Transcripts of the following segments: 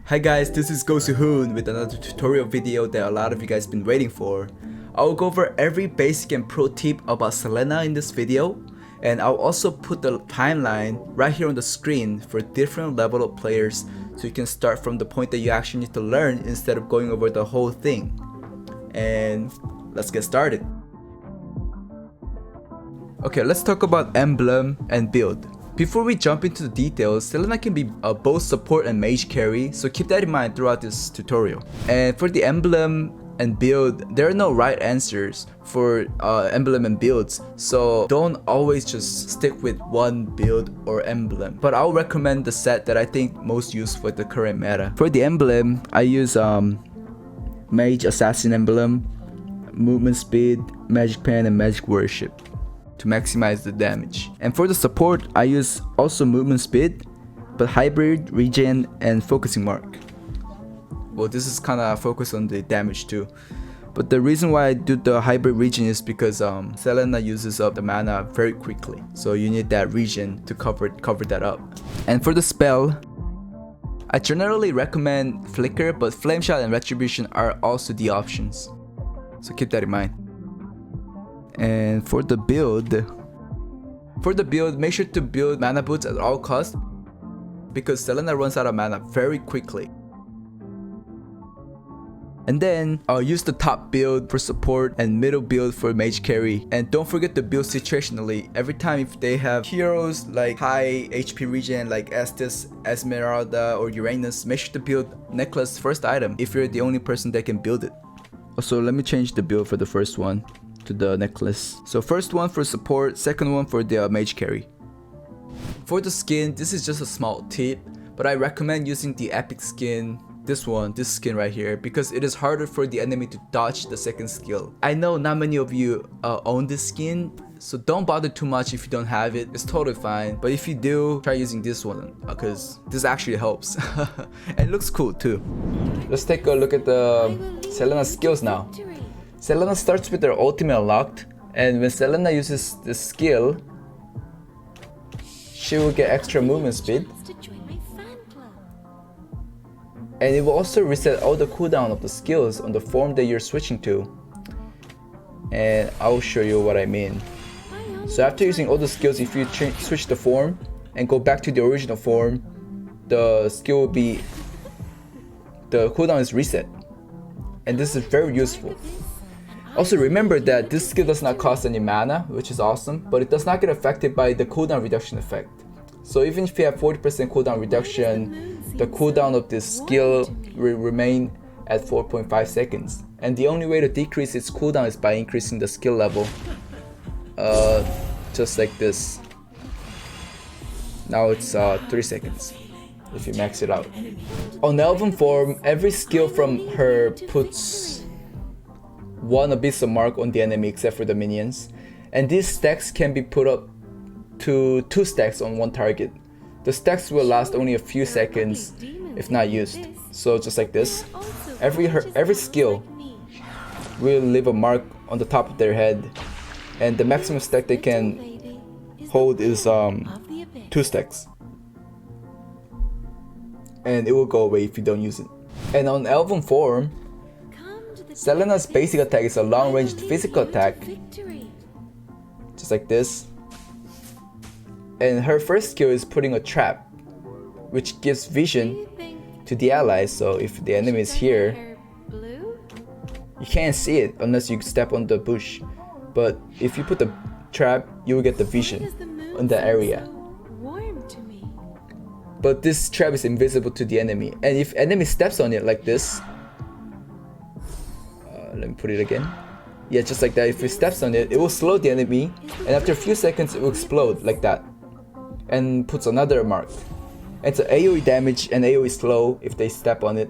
Hi guys, this is Gosu Hoon with another tutorial video that a lot of you guys been waiting for. I will go over every basic and pro tip about Selena in this video, and I'll also put the timeline right here on the screen for different level of players so you can start from the point that you actually need to learn instead of going over the whole thing. And let's get started. Okay, let's talk about Emblem and Build. Before we jump into the details, Selena can be both support and mage carry, so keep that in mind throughout this tutorial. And for the Emblem and Build, there are no right answers for Emblem and Builds, so don't always just stick with one build or emblem. But I'll recommend the set that I think most useful for the current meta. For the Emblem, I use Mage Assassin Emblem, Movement Speed, Magic Pen, and Magic Worship to maximize the damage. And for the support, I use also Movement Speed, but Hybrid, Regen, and Focusing Mark. Well, this is kind of focused on the damage too. But the reason why I do the Hybrid Regen is because Selena uses up the mana very quickly. So you need that regen to cover that up. And for the spell, I generally recommend Flicker, but Flame Shot and Retribution are also the options. So keep that in mind. And for the build, make sure to build mana boots at all costs because Selena runs out of mana very quickly. And then I'll use the top build for support and middle build for mage carry. And don't forget to build situationally. Every time if they have heroes like high HP regen like Estes, Esmeralda, or Uranus, make sure to build necklace first item if you're the only person that can build it. Also, let me change the build for the first one to the necklace. So first one for support, second one for the mage carry. For the skin, this is just a small tip, but I recommend using the epic skin, this skin right here, because it is harder for the enemy to dodge the second skill. I know not many of you own this skin, so don't bother too much if you don't have it. It's totally fine, but if you do, try using this one because this actually helps. And it looks cool too. Let's take a look at the Selena skills now. Selena starts with her ultimate unlocked, and when Selena uses this skill, she will get extra movement speed. And it will also reset all the cooldown of the skills on the form that you're switching to. And I'll show you what I mean. So after using all the skills, if you switch the form and go back to the original form, the skill will be, the cooldown is reset. And this is very useful. Also remember that this skill does not cost any mana, which is awesome, but it does not get affected by the cooldown reduction effect. So even if you have 40% cooldown reduction, the cooldown of this skill will remain at 4.5 seconds. And the only way to decrease its cooldown is by increasing the skill level. Just like this. Now it's 3 seconds if you max it out. On Elven form, every skill from her puts one abyssal mark on the enemy except for the minions. And these stacks can be put up to 2 stacks on one target. The stacks will last only a few seconds if not used. So just like this, every skill will leave a mark on the top of their head, and the maximum stack they can hold is 2 stacks. And it will go away if you don't use it. And on Elven form, Selena's basic attack is a long-ranged physical attack, just like this. And her first skill is putting a trap, which gives vision to the allies. So if the enemy is here, you can't see it unless you step on the bush. But if you put the trap, you will get the vision in the area. But this trap is invisible to the enemy. And if enemy steps on it like this, let me put it again. Yeah, just like that. If it steps on it, it will slow the enemy, and after a few seconds it will explode like that and puts another mark. It's an AoE damage and AoE slow if they step on it.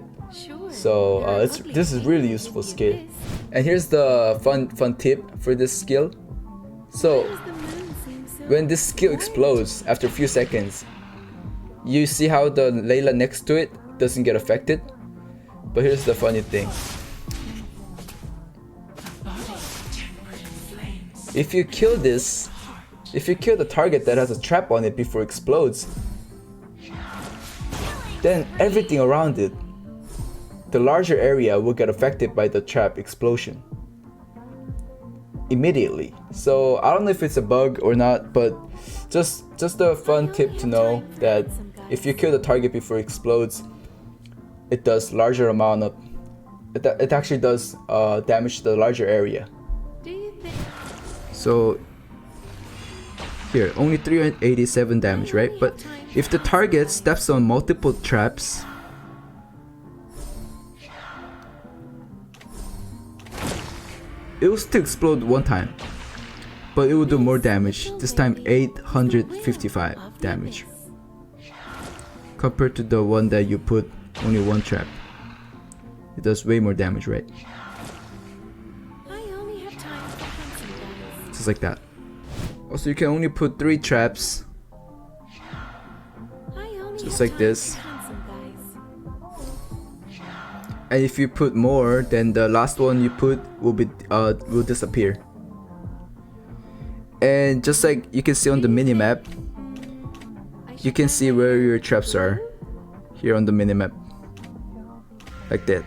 So this is really useful skill. And here's the fun tip for this skill. So when this skill explodes after a few seconds, you see how the Layla next to it doesn't get affected? But here's the funny thing. If you kill this, If you kill the target that has a trap on it before it explodes, then everything around it, the larger area, will get affected by the trap explosion immediately. So I don't know if it's a bug or not, but just a fun tip to know that if you kill the target before it explodes, it does larger amount of it actually does damage to the larger area. So here, only 387 damage, right? But if the target steps on multiple traps, it will still explode one time, but it will do more damage, this time 855 damage, compared to the one that you put only one trap. It does way more damage, right? Just like that. Also, you can only put 3 traps, just like this. And if you put more, then the last one you put will disappear. And just like you can see on the minimap, you can see where your traps are here on the minimap, like that.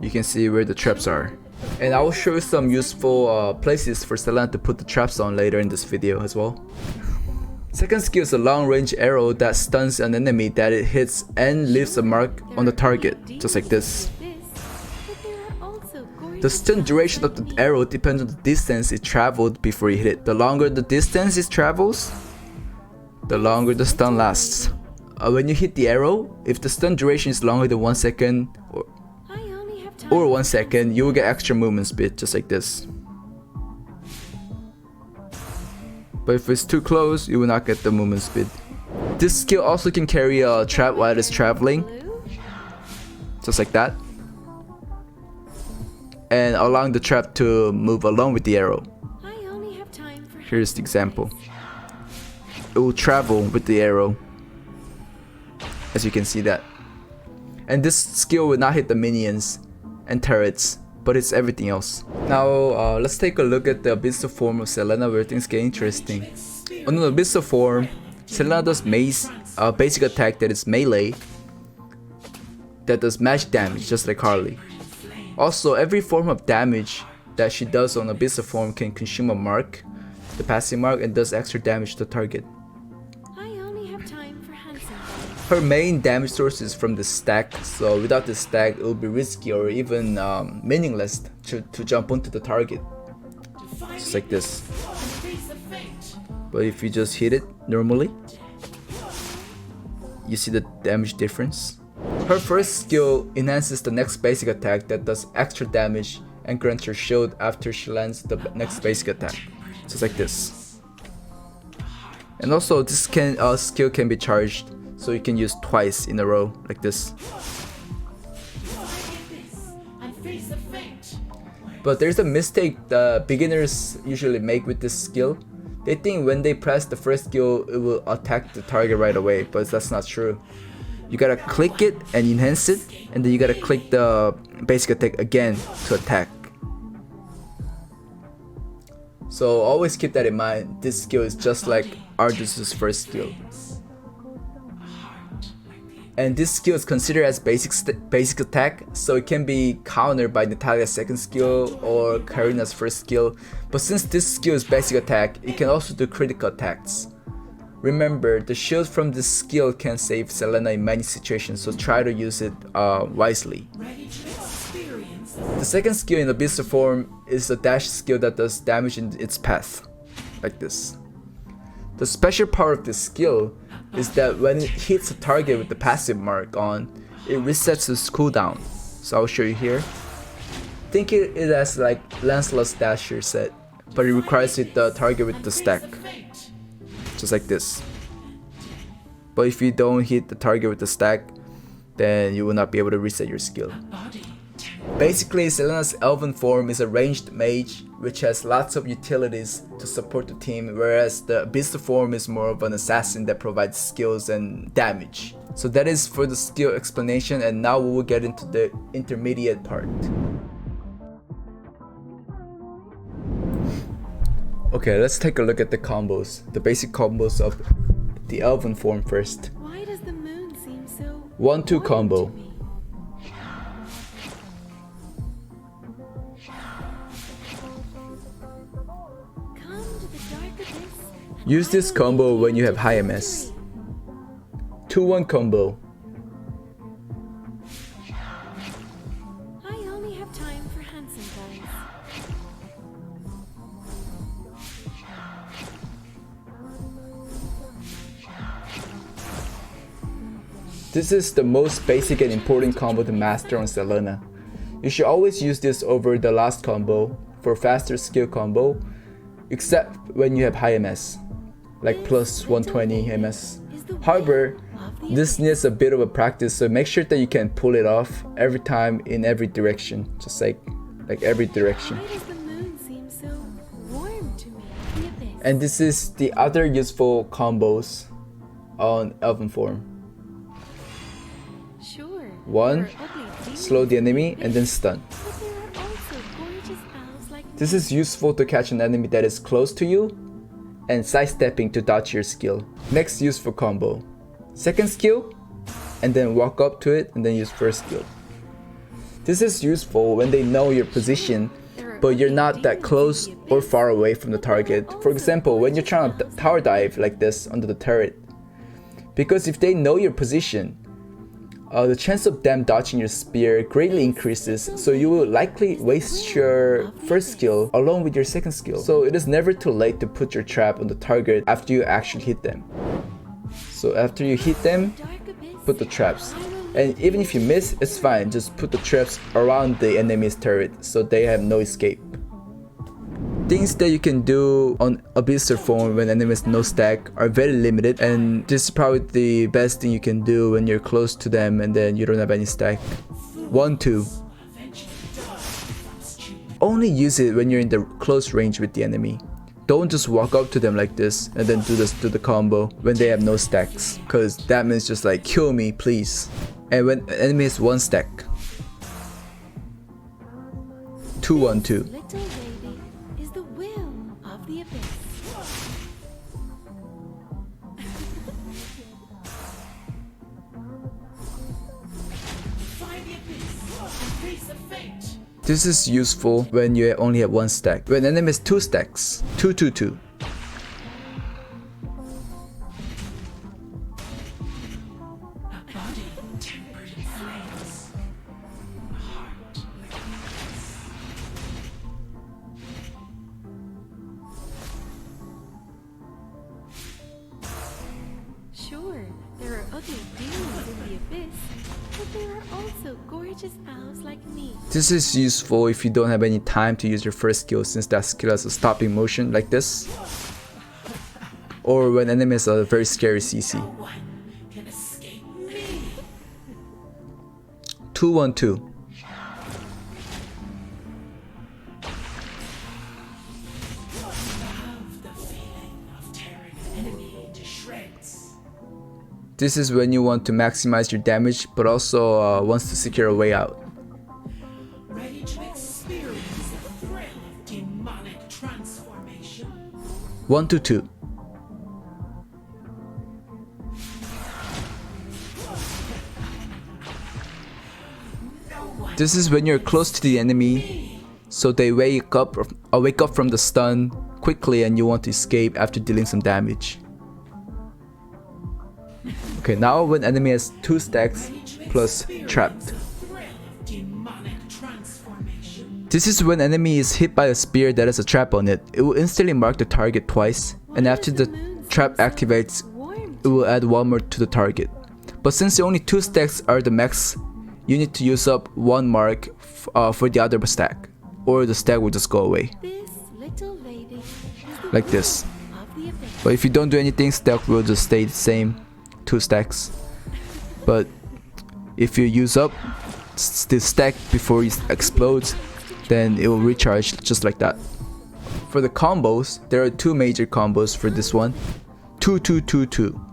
You can see where the traps are. And I will show you some useful places for Selena to put the traps on later in this video as well. Second skill is a long range arrow that stuns an enemy that it hits and leaves a mark on the target, just like this. The stun duration of the arrow depends on the distance it traveled before you hit it. The longer the distance it travels, the longer the stun lasts. When you hit the arrow, if the stun duration is longer than 1 second or 1 second, you will get extra movement speed, just like this. But if it's too close, you will not get the movement speed. This skill also can carry a trap while it's traveling, just like that, and allowing the trap to move along with the arrow. Here's the example. It will travel with the arrow, as you can see that. And this skill will not hit the minions and turrets, but it's everything else. Now let's take a look at the abyssal form of Selena, where things get interesting. On the abyssal form, Selena does basic attack that is melee, that does magic damage just like Harley. Also, every form of damage that she does on abyssal form can consume a mark, the passive mark, and does extra damage to the target. Her main damage source is from the stack, so without the stack it will be risky or even meaningless to jump onto the target, just like this. But if you just hit it normally, you see the damage difference. Her first skill enhances the next basic attack that does extra damage and grants her shield after she lands the next basic attack, just like this. And also this skill can be charged, so you can use twice in a row, like this. But there's a mistake the beginners usually make with this skill. They think when they press the first skill, it will attack the target right away, but that's not true. You gotta click it and enhance it, and then you gotta click the basic attack again to attack. So always keep that in mind. This skill is just like Ardus's first skill. And this skill is considered as basic attack, so it can be countered by Natalia's second skill or Karina's first skill. But since this skill is basic attack, it can also do critical attacks. Remember, the shield from this skill can save Selena in many situations, so try to use it wisely. The second skill in abyssal form is a dash skill that does damage in its path, like this. The special part of this skill is that when it hits a target with the passive mark on, it resets its cooldown. So I'll show you here. Think it as like Lancelot's dash reset, but it requires it the target with the stack, just like this. But if you don't hit the target with the stack, then you will not be able to reset your skill. Basically, Selena's elven form is a ranged mage which has lots of utilities to support the team, whereas the abyssal form is more of an assassin that provides skills and damage. So that is for the skill explanation, and now we will get into the intermediate part. Okay, let's take a look at the combos. The basic combos of the Elven form first. Why does the moon seem so 1-2 warm combo. to me? Come to the dark abyss. Use this combo when you have high MS. 2-1 combo. I only have time for handsome guys. This is the most basic and important combo to master on Selena. You should always use this over the last combo for faster skill combo, except when you have high MS, like plus 120 MS. However, this needs a bit of a practice, so make sure that you can pull it off every time in every direction, just like every direction. Why does the moon seem so warm to me? The abyss. And this is the other useful combos on Elven form. Sure. 1, there are ugly demons slow the in enemy the and then abyss, stun. but there are also gorgeous elves like This me. is useful to catch an enemy that is close to you and sidestepping to dodge your skill. Next useful combo. Second skill and then walk up to it and then use first skill. This is useful when they know your position but you're not that close or far away from the target. For example, when you're trying to tower dive like this under the turret. Because if they know your position, the chance of them dodging your spear greatly increases, so you will likely waste your first skill along with your second skill. So it is never too late to put your trap on the target after you actually hit them. So after you hit them, Dark abyss. put the traps. And even if you miss, it's fine, just put the traps around the enemy's turret so they have no escape. Things that you can do on Abysser form when enemies no stack are very limited, and this is probably the best thing you can do when you're close to them and then you don't have any stack. 1-2. Only use it when you're in the close range with the enemy. Don't just walk up to them like this and then do the combo when they have no stacks, cause that means just like kill me please. And when enemy is 1 stack. 2-1-2. Little lady is the will of the abyss. This is useful when you only have 1 stack. When enemy has 2 stacks. 2-2-2. Sure, there are ugly demons in the abyss, but there are also gorgeous elves like me. This is useful if you don't have any time to use your first skill, since that skill has a stopping motion like this. Or when enemies are very scary CC. 2-1-2. This is when you want to maximize your damage, but also wants to secure a way out. Ready to experience the thrill of demonic transformation? 1-2. This is when you're close to the enemy, so they wake up from the stun quickly and you want to escape after dealing some damage. Okay, now when enemy has 2 stacks plus trapped. This is when enemy is hit by a spear that has a trap on it. It will instantly mark the target twice, and after the trap activates, it will add 1 more to the target. But since only 2 stacks are the max, you need to use up 1 mark for the other stack, or the stack will just go away. This little lady is the Like will this. of the abyss. But if you don't do anything, stack will just stay the same, 2 stacks. But if you use up the stack before it explodes, then it will recharge just like that. For the combos, there are 2 major combos for this one. 2-2-2-2.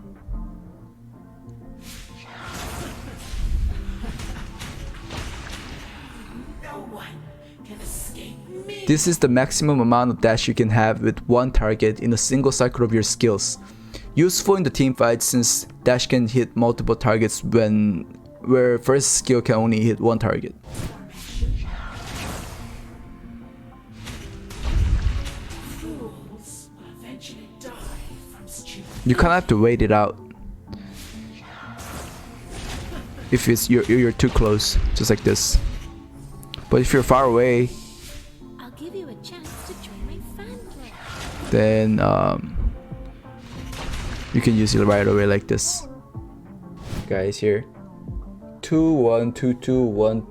This is the maximum amount of dash you can have with one target in a single cycle of your skills. Useful in the team fight since dash can hit multiple targets where first skill can only hit one target. Fools will eventually die from stupid. You kind of have to wait it out. If you're too close, just like this. But if you're far away, I'll give you a chance to join my fan club. then you can use it right away like this. Guys, here 2 1 2 2 1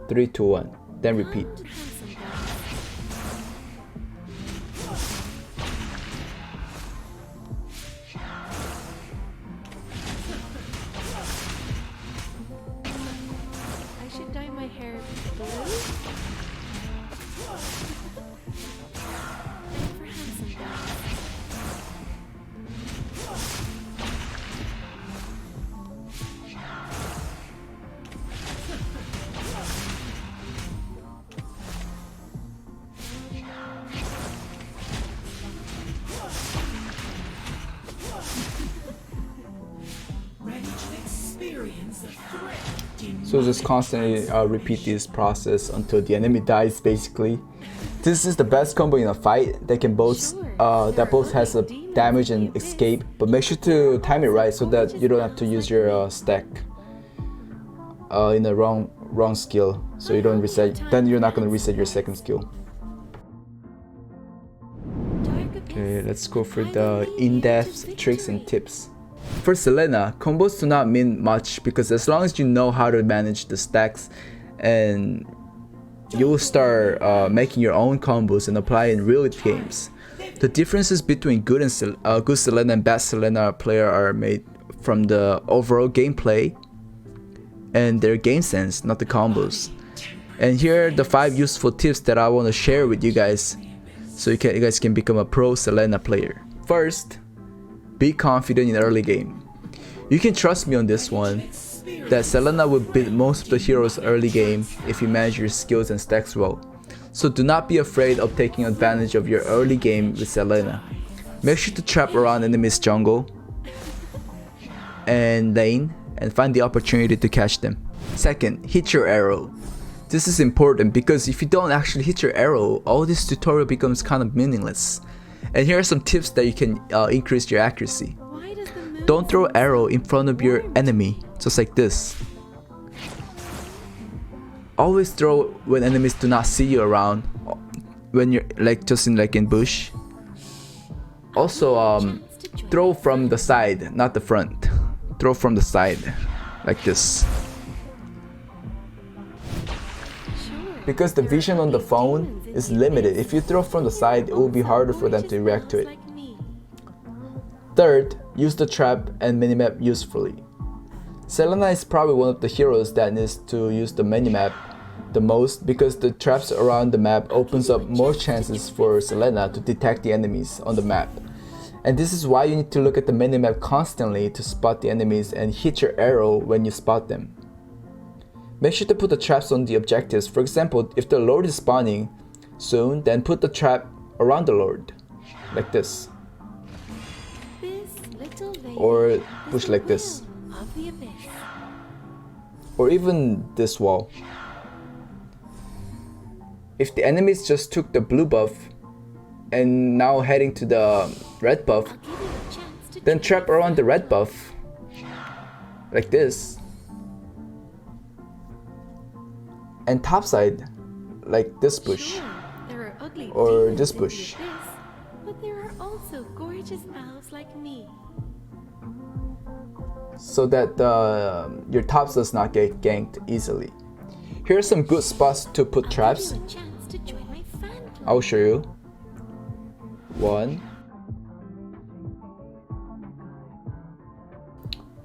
3 2 1. Then repeat. Come to handsome guys. I should dye my hair blue. Time for handsome guys. Ready to experience the threat. So just constantly repeat this process until the enemy dies basically. This is the best combo in a fight that can both has a damage and escape, but make sure to time it right so that you don't have to use your stack in the wrong skill, so you don't reset. Then you're not gonna reset your second skill. Okay, let's go for the in-depth tricks and tips. For Selena, combos do not mean much because as long as you know how to manage the stacks, and you'll start making your own combos and apply in real games. The differences between good Selena and bad Selena player are made from the overall gameplay and their game sense, not the combos. And here are the 5 useful tips that I want to share with you guys, so you guys can become a pro Selena player. First, be confident in the early game. You can trust me on this one, that Selena will beat most of the heroes early game if you manage your skills and stacks well. So do not be afraid of taking advantage of your early game with Selena. Make sure to trap around enemies' jungle and lane and find the opportunity to catch them. Second, hit your arrow. This is important because if you don't actually hit your arrow, all this tutorial becomes kind of meaningless. And here are some tips that you can increase your accuracy. Why does the moon Don't throw arrow in front of your enemy, just like this. Always throw when enemies do not see you around, when you're just in bush. Also, throw from the side, not the front. Throw from the side, like this. Because the vision on the phone is limited. If you throw from the side, it will be harder for them to react to it. Third, use the trap and minimap usefully. Selena is probably one of the heroes that needs to use the minimap the most because the traps around the map opens up more chances for Selena to detect the enemies on the map. And this is why you need to look at the minimap constantly to spot the enemies and hit your arrow when you spot them. Make sure to put the traps on the objectives. For example, if the Lord is spawning soon, then put the trap around the Lord, like this. Or push like this. Or even this wall. If the enemies just took the blue buff and now heading to the red buff, then trap around the red buff, like this. And topside, like this bush, or this bush. But there are also gorgeous elves like me. So that your tops does not get ganked easily. Here are some good spots to put traps. I'll show you. 1,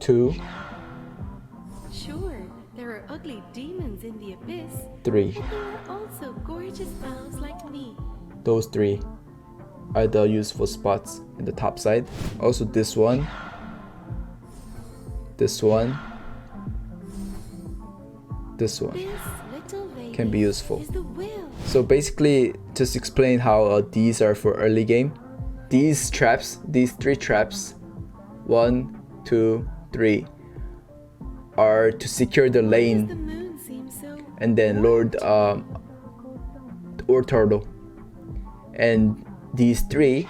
2, Sure, there are ugly demons in the abyss. 3. But there are also gorgeous elves like me. Those 3 are the useful spots in the top side. Also this one, this one, this one This little lady can be useful. is the will So basically, just explain how these are for early game. These traps, these 3 traps, 1, 2, 3, are to secure the The lane moon seems so and then Lord or Turtle. And these 3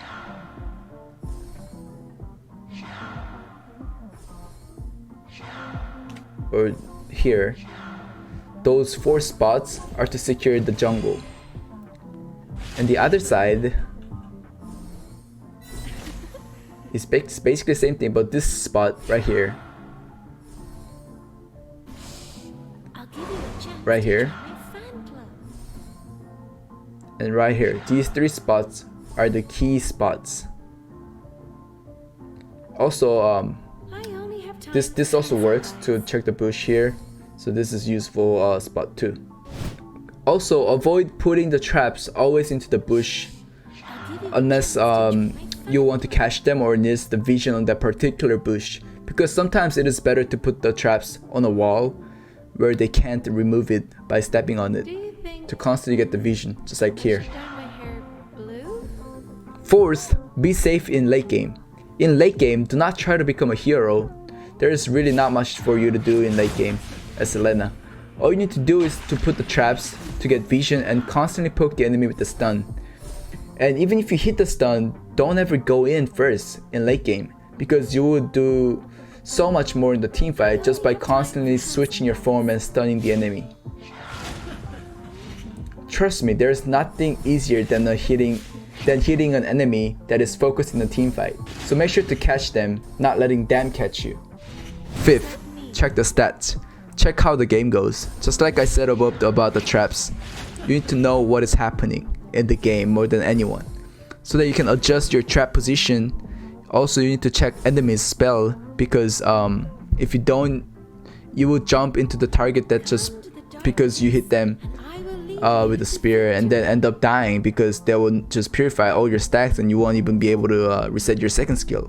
or here, those 4 spots are to secure the jungle. And the other side is basically the same thing, but this spot right here, I'll give you a chance right to here, join my fan club. and right here. These 3 spots are the key spots. Also, I only have time this for also fans works clubs. to check the bush here, so this is useful spot too. Also, avoid putting the traps always into the bush I'll give you a unless chance to join my fan you want to club. catch them or needs the vision on that particular bush, because sometimes it is better to put the traps on a wall where they can't remove it by stepping on it Do you think to constantly get the vision, just like I here. should dye my hair blue? Fourth, be safe in late game. In late game, do not try to become a hero. There is really not much for you to do in late game as Selena. All you need to do is to put the traps to get vision and constantly poke the enemy with the stun. And even if you hit the stun, don't ever go in first in late game, because you will do so much more in the team fight just by constantly switching your form and stunning the enemy. Trust me, there's nothing easier than hitting an enemy that is focused in a team fight. So make sure to catch them, not letting them catch you. Fifth, check the stats. Check how the game goes. Just like I said above about the traps, you need to know what is happening in the game more than anyone, so that you can adjust your trap position. Also, you need to check enemy's spell, because if you don't, you will jump into the target that just because you hit them I will leave with a spear and then end up dying, because they will just purify all your stacks and you won't even be able to reset your second skill.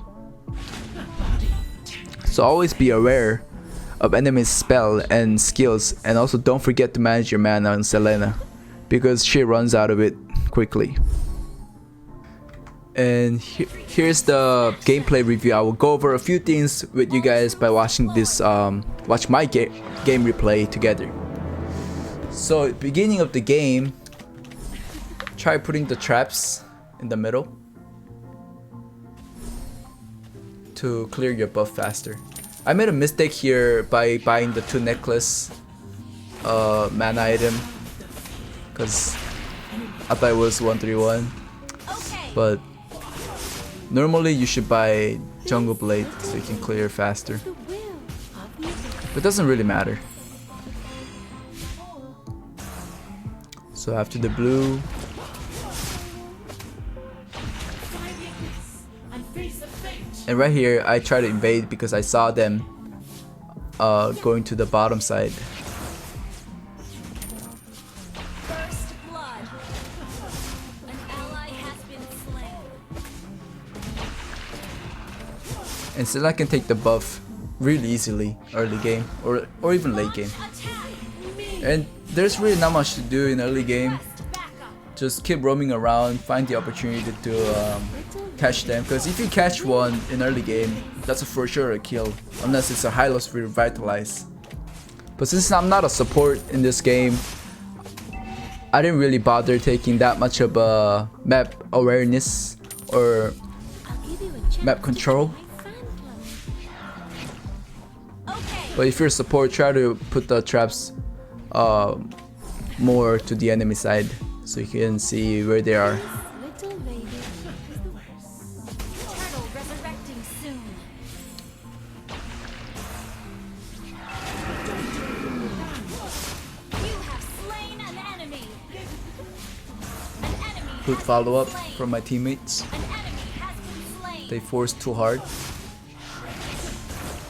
So always be aware of enemy's spell and skills, and also don't forget to manage your mana on Selena, because she runs out of it quickly. And here's the gameplay review. I will go over a few things with you guys by watching this watch my game replay together. So beginning of the game, try putting the traps in the middle to clear your buff faster. I made a mistake here by buying the 2 necklace mana item, because I thought it was 131, but normally you should buy Jungle Blade so you can clear faster, the will of the event. but it doesn't really matter. So after the blue, and face the fate. and right here I try to invade because I saw them going to the bottom side. First blood. An ally has been slain. And Selena can take the buff really easily early game or even late game. Attack me. And there's really not much to do in early game. Back up. Just keep roaming around, find the opportunity to catch them, because if you catch one in early game, that's for sure a kill, unless it's a high loss revitalize. But since I'm not a support in this game, I didn't really bother taking that much of a map awareness or I'll give you a chance map to control. join my fan club. Okay. But if you're a support, try to put the traps more to the enemy side so you can see where they are. Little lady is the Turtle resurrecting soon. You have slain an enemy. An enemy Good has follow up been slain. from my teammates. An enemy has been slain. They forced too hard.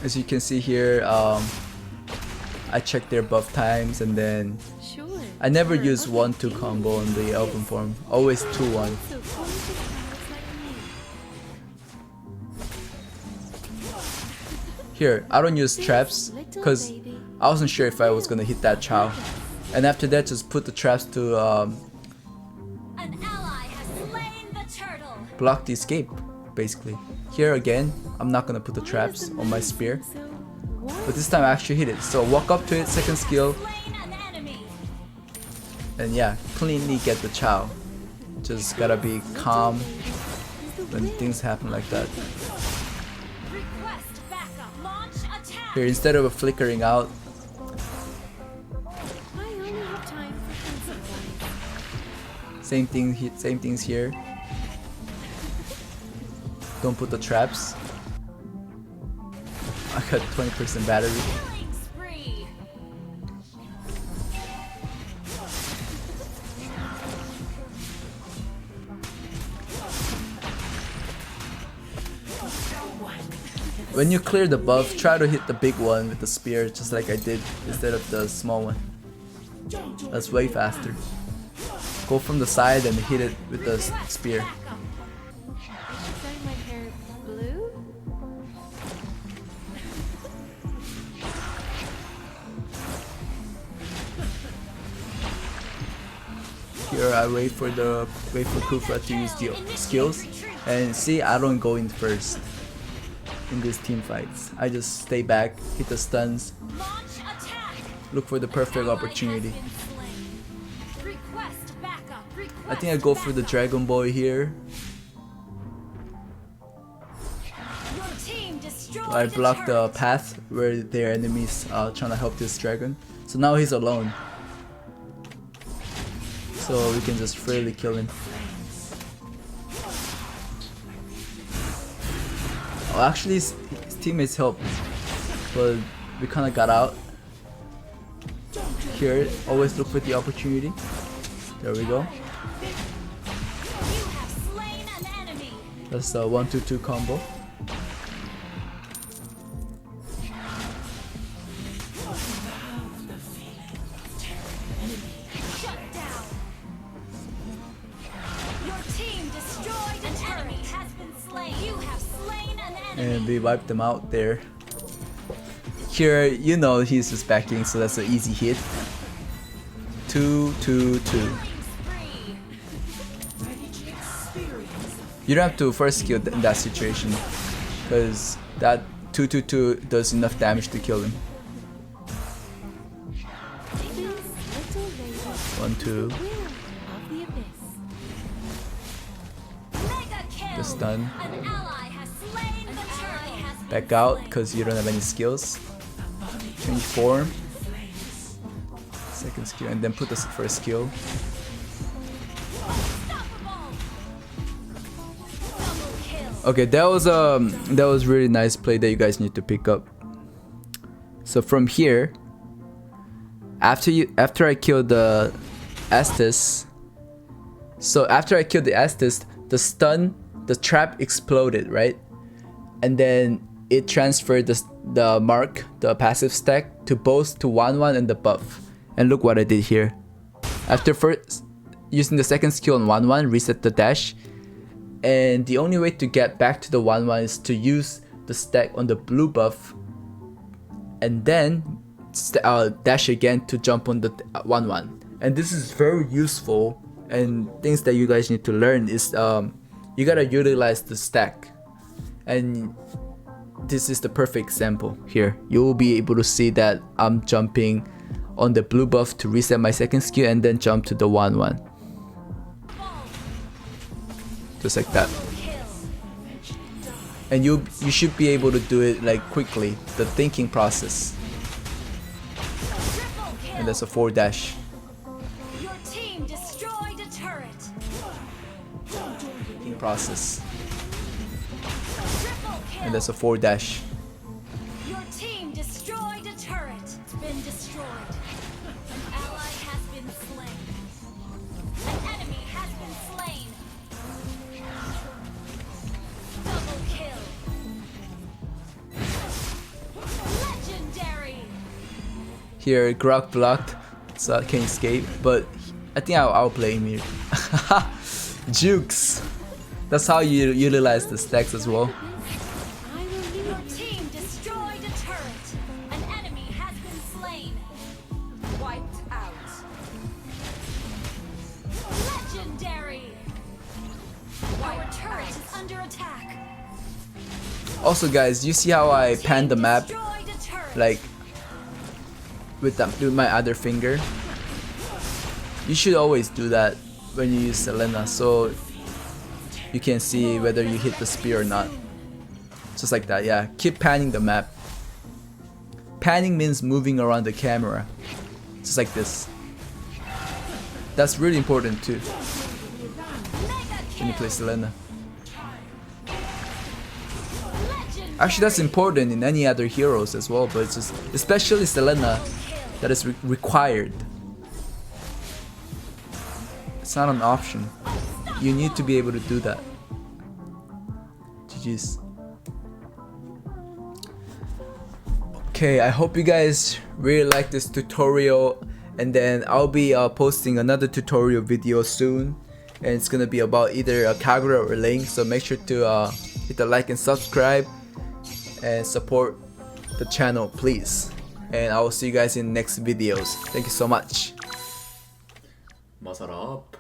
As you can see here, I checked their buff times, and then Sure. I never You're a use lucky 1-2 demon. combo in the album form. Always 2-1. So gorgeous house like me. Here, I don't use traps because I wasn't sure if I was gonna hit that Chow. And after that, just put the traps to block the escape, basically. Here again, I'm not gonna put the traps on my spear, but this time I actually hit it. So walk up to it, second skill, Slain an enemy. and yeah, cleanly get the chow. Just gotta be calm when things happen like that. Request backup. Launch attack. Here, instead of flickering out, I only have time for consequence. same things here. Don't put the traps. I got 20% battery. Killing spree. When you clear the buff, try to hit the big one with the spear, just like I did, instead of the small one. That's way faster. Go from the side and hit it with the spear. Backup. Dye my hair blue? Here I wait for Kufra to use the skills, and see, I don't go in first in these team fights. I just stay back, hit the stuns, Launch attack. look for the perfect Ally opportunity. has been slain. Request backup. I think I go for the Dragon Boy here. Your team destroyed I block a the turret. path where their enemies are trying to help this dragon. So now he's alone. So we can just freely kill him. Oh, actually his teammates helped, but we kinda got out. Here, always look for the opportunity. There we go. You have slain an enemy. That's the 1-2-2 combo. Shut down. Your team destroyed an enemy has been slain. You have slain an enemy. And we wiped them out there. Here, you know he's just backing, so that's an easy hit. 2-2-2. Killing spree. You don't have to first skill in that situation, because that 2-2-2 does enough damage to kill him. This little lady 1-2. will of the abyss. Mega kill. The stun. An ally has slain the turret. Back out because you don't have any skills. Change form. Second skill, and then put the first skill. Unstoppable. Double kill. Okay, that was really nice play that you guys need to pick up. So from here, after I killed the Estes, the trap exploded, right? And then it transferred the mark, the passive stack, to both to 1-1 and the buff. And look what I did here. After first using the second skill on 1-1, reset the dash. And the only way to get back to the 1-1 is to use the stack on the blue buff, and then dash again to jump on the 1-1. And this is very useful, and things that you guys need to learn is you gotta utilize the stack. And this is the perfect example here. You will be able to see that I'm jumping on the blue buff to reset my second skill and then jump to the 1-1. Just like that. And you should be able to do it like quickly, the thinking process. Triple kill. And that's a 4 dash. Your team destroyed a turret. Thinking process. Triple kill. And that's a 4 dash. Your team destroyed a turret. It's been destroyed. An ally has been slain. An enemy has been slain. Double kill. Legendary. Here, Grok blocked, so I can escape. But I think I'll play him here. Jukes. That's how you utilize the stacks as well. I will lead Your team destroyed a turret. An enemy has been slain. Wiped out. Legendary. Our turret turret is under attack. Also guys, you see how I pan the map Destroyed a turret. like with my other finger? You should always do that when you use Selena, so you can see whether you hit the spear or not. Just like that, yeah. Keep panning the map. Panning means moving around the camera. Just like this. That's really important too when you play Selena. Actually, that's important in any other heroes as well, but it's just especially Selena that is required. It's not an option. You need to be able to do that. GG's. Okay, I hope you guys really like this tutorial, and then I'll be posting another tutorial video soon, and it's gonna be about either Kagura or Link, so make sure to hit the like and subscribe and support the channel please, and I will see you guys in next videos. Thank you so much. Muscle up.